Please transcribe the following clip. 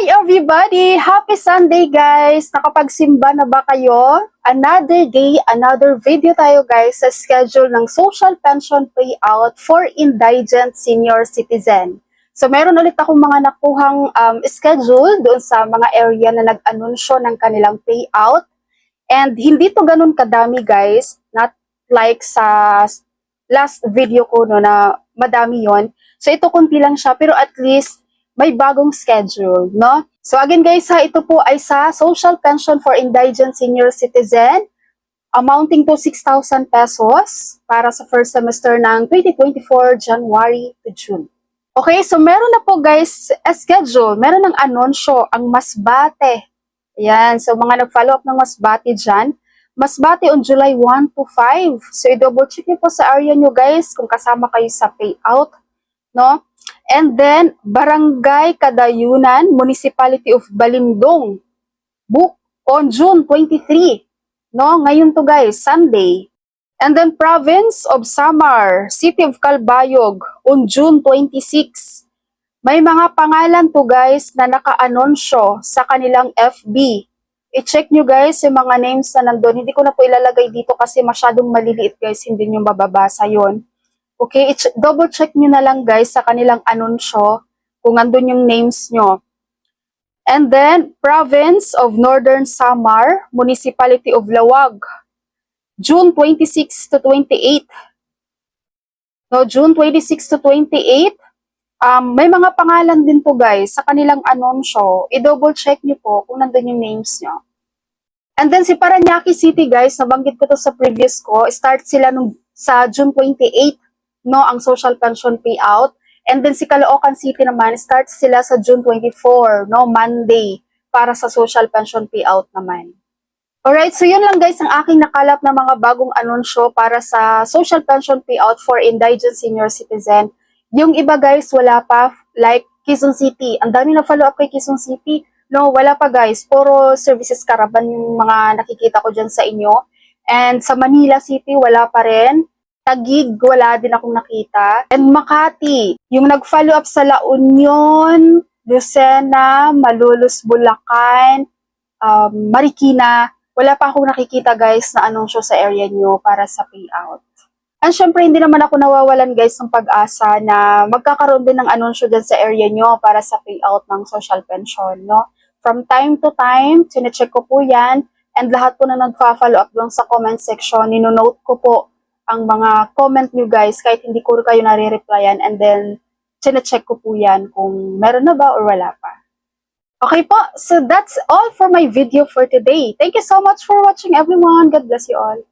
Hi everybody! Happy Sunday guys! Nakapagsimba na ba kayo? Another day, another video tayo guys sa schedule ng social pension payout for indigent senior citizen. So meron ulit akong mga nakuhang schedule doon sa mga area na nag-anunsyo ng kanilang payout. And hindi to ganun kadami guys, not like sa last video ko no, na madami yon. So ito kunti lang siya pero at least may bagong schedule, no? So again guys, ito po ay sa Social Pension for Indigent Senior Citizen amounting to 6,000 pesos para sa first semester ng 2024 January to June. Okay, so meron na po guys a schedule, meron ng anunsyo ang Masbate. Ayan, so mga nag-follow up ng Masbate dyan. Masbate on July 1 to 5. So i-double check niyo po sa area nyo guys kung kasama kayo sa payout, no? And then, Barangay Kadayunan, Municipality of Balindong, book on June 23. No, ngayon to guys, Sunday. And then, Province of Samar, City of Calbayog, on June 26. May mga pangalan to guys na naka-anunsyo sa kanilang FB. I-check nyo guys yung mga names na nandun. Hindi ko na po ilalagay dito kasi masyadong maliliit guys, hindi nyo mababasa yon. Okay, double check nyo na lang guys sa kanilang anunsyo kung andun yung names nyo. And then, Province of Northern Samar, Municipality of Lawag, June 26 to 28. No, June 26 to 28, may mga pangalan din to guys sa kanilang anunsyo. I-double check nyo po kung nandun yung names nyo. And then si Parañaque City guys, nabanggit ko to sa previous ko, start sila sa June 28. No, ang social pension payout. And then si Caloocan City naman, start sila sa June 24, no, Monday, para sa social pension payout naman. Alright, so yun lang guys ang aking nakalap na mga bagong anunsyo para sa social pension payout for indigent senior citizen. Yung iba guys, wala pa, like Quezon City. Ang dami na follow up kay Quezon City. No, wala pa guys. Puro services caravan yung mga nakikita ko dyan sa inyo. And sa Manila City, wala pa rin. Taguig, wala din akong nakita. And Makati, yung nag-follow up sa La Union, Lucena, Malolos, Bulacan, Marikina, wala pa akong nakikita guys na anunsyo sa area nyo para sa payout. And syempre, hindi naman ako nawawalan guys ng pag-asa na magkakaroon din ng anunsyo dyan sa area nyo para sa payout ng social pension, no? From time to time, sinecheck ko po yan, and lahat po na nagfa-follow up doon sa comment section, ninonote ko po ang mga comment nyo guys, kahit hindi ko kayo nare-replyan, and then sinecheck ko po yan kung meron na ba or wala pa. Okay po, so that's all for my video for today. Thank you so much for watching everyone. God bless you all.